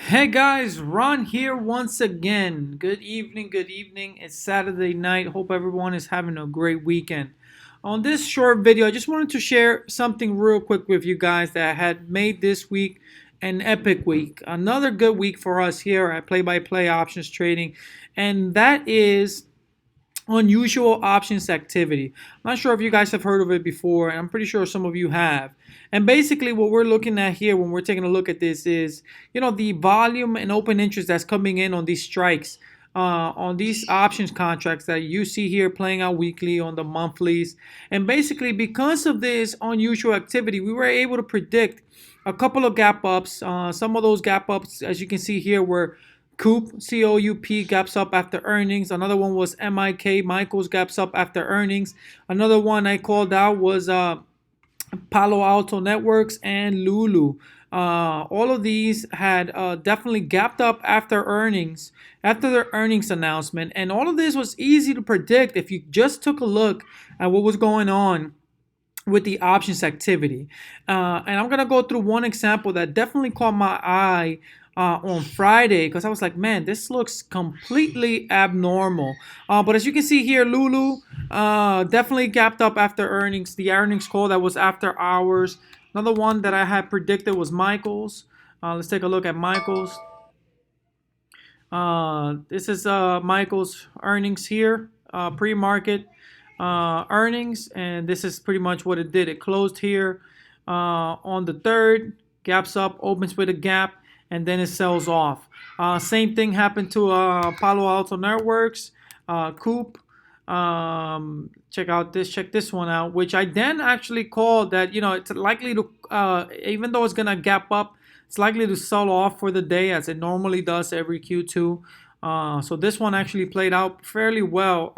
Hey guys, Ron here once again. Good evening, good evening. It's Saturday night. Hope everyone is having a great weekend. On this short video, I just wanted to share something real quick with you guys that I had made this week an epic week. Another good week for us here at Play by Play Options Trading, and that is unusual options activity. I'm not sure if you guys have heard of it before, and I'm pretty sure some of you have. And basically, what we're looking at here when we're taking a look at this is, the volume and open interest that's coming in on these strikes, on these options contracts that you see here playing out weekly on the monthlies. And basically, because of this unusual activity, we were able to predict a couple of gap ups. Some of those gap ups, as you can see here, were COUP gaps up after earnings. Another one was Michael's gaps up after earnings. Another one I called out was Palo Alto Networks and Lulu. All of these had definitely gapped up after earnings, after their earnings announcement. And all of this was easy to predict if you just took a look at what was going on with the options activity. And I'm going to go through one example that definitely caught my eye on Friday because I was like, man, this looks completely abnormal. But as you can see here, Lulu definitely gapped up after earnings. The earnings call that was after hours. Another one that I had predicted was Michael's. Let's take a look at Michael's. This is Michael's earnings here, pre-market earnings, and this is pretty much what it did. It closed here on the 3rd, gaps up, opens with a gap, and then it sells off. Same thing happened to Palo Alto Networks, Coop. Check this one out, which I then actually called that, it's likely to, even though it's gonna gap up, it's likely to sell off for the day as it normally does every Q2. So this one actually played out fairly well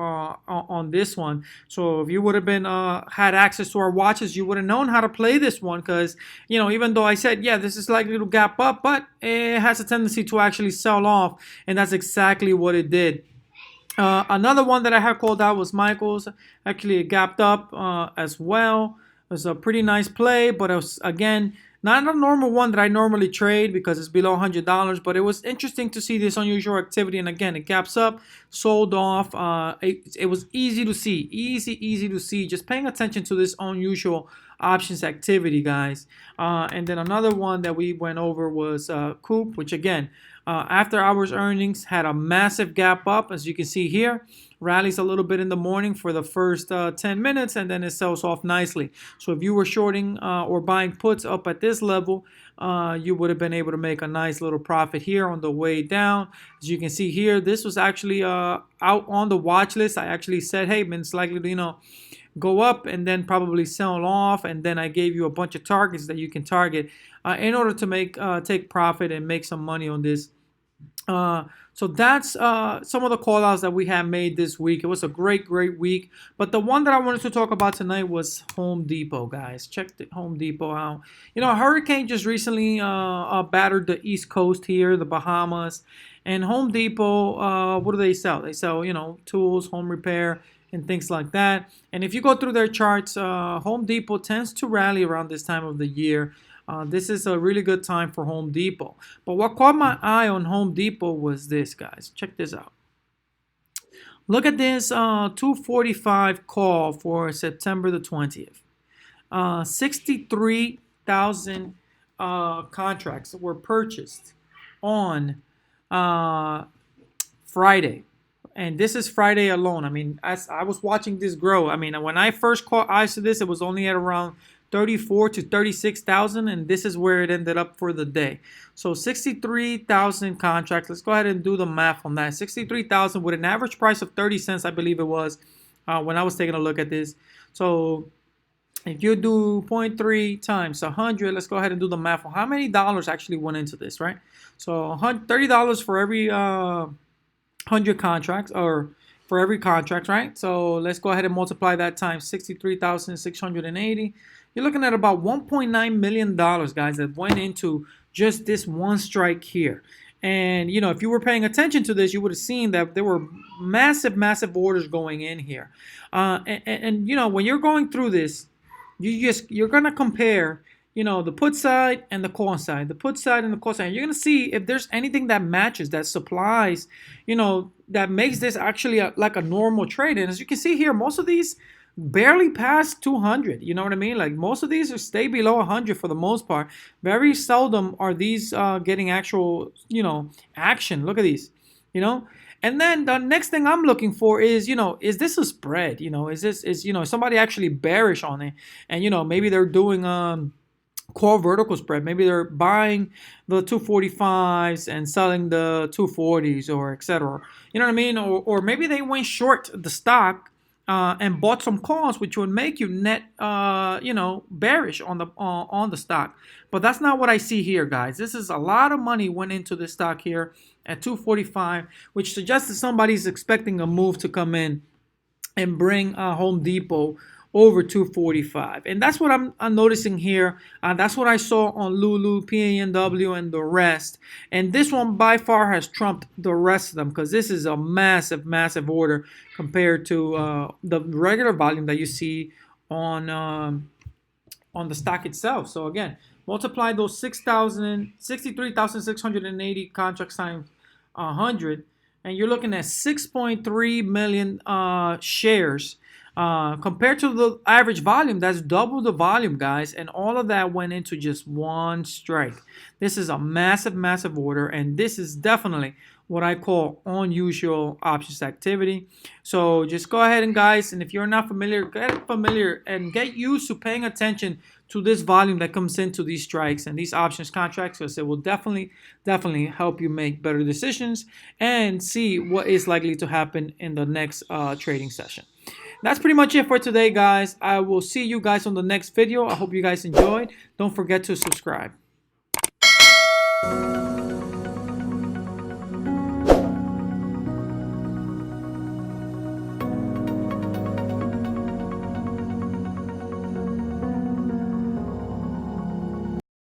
on this one. So if you would have been had access to our watches, you would have known how to play this one because even though I said this is likely to gap up, but it has a tendency to actually sell off, and that's exactly what it did. Another one that I had called out was Michael's. Actually, it gapped up as well. It was a pretty nice play, but it was, again, not a normal one that I normally trade because it's below $100, but it was interesting to see this unusual activity. And again, it gaps up, sold off. It was easy to see, easy to see. Just paying attention to this unusual options activity, guys. And then another one that we went over was Coop, which again, after hours earnings had a massive gap up, as you can see here. Rallies a little bit in the morning for the first 10 minutes, and then it sells off nicely. So if you were shorting or buying puts up at this level, you would have been able to make a nice little profit here on the way down. As you can see here, this was actually out on the watch list. I actually said, hey, man, it's likely to, go up and then probably sell off, and then I gave you a bunch of targets that you can target in order to take profit and make some money on this. So that's some of the call outs that we have made this week. It was a great week. But the one that I wanted to talk about tonight was Home Depot, guys. Check the Home Depot out. A hurricane just recently battered the East Coast here, the Bahamas. And Home Depot, what do they sell? They sell, tools, home repair, and things like that. And if you go through their charts, Home Depot tends to rally around this time of the year. This is a really good time for Home Depot. But what caught my eye on Home Depot was this, guys. Check this out. Look at this 245 call for September the 20th. 63,000 contracts were purchased on Friday. And this is Friday alone. I mean, as I was watching this grow, when I first caught eyes to this, it was only at around 34 to 36,000, and this is where it ended up for the day. So 63,000 contracts. Let's go ahead and do the math on that. 63,000 with an average price of 30 cents, I believe it was, when I was taking a look at this. So if you do 0.3 times 100, let's go ahead and do the math on how many dollars actually went into this, right? So $30 for every 100 contracts, or for every contract, right? So let's go ahead and multiply that times 63,680. You're looking at about $1.9 million, guys, that went into just this one strike here. And, if you were paying attention to this, you would have seen that there were massive orders going in here. And when you're going through this, you're going to compare, the put side and the call side, the put side and the call side. You're gonna see if there's anything that matches, that supplies, that makes this actually like a normal trade. And as you can see here, most of these barely pass 200. You know what I mean? Like most of these are stay below 100 for the most part. Very seldom are these getting actual, action. Look at these, And then the next thing I'm looking for is, is this a spread? Is somebody actually bearish on it? And, maybe they're doing core vertical spread. Maybe they're buying the 245s and selling the 240s or etc. You know what I mean? Or maybe they went short the stock and bought some calls, which would make you net, bearish on the stock. But that's not what I see here, guys. This is a lot of money went into this stock here at 245, which suggests that somebody's expecting a move to come in and bring Home Depot over 245. And that's what I'm noticing here. That's what I saw on Lulu, PANW, and the rest. And this one by far has trumped the rest of them because this is a massive, massive order compared to the regular volume that you see on the stock itself. So again, multiply those 63,680 contracts times 100, and you're looking at 6.3 million shares. Compared to the average volume, that's double the volume, guys, and all of that went into just one strike. This is a massive, massive order, and this is definitely what I call unusual options activity. So just go ahead and, guys, and if you're not familiar, get familiar and get used to paying attention to this volume that comes into these strikes and these options contracts, because it will definitely help you make better decisions and see what is likely to happen in the next trading session. That's pretty much it for today, guys. I will see you guys on the next video. I hope you guys enjoyed. Don't forget to subscribe.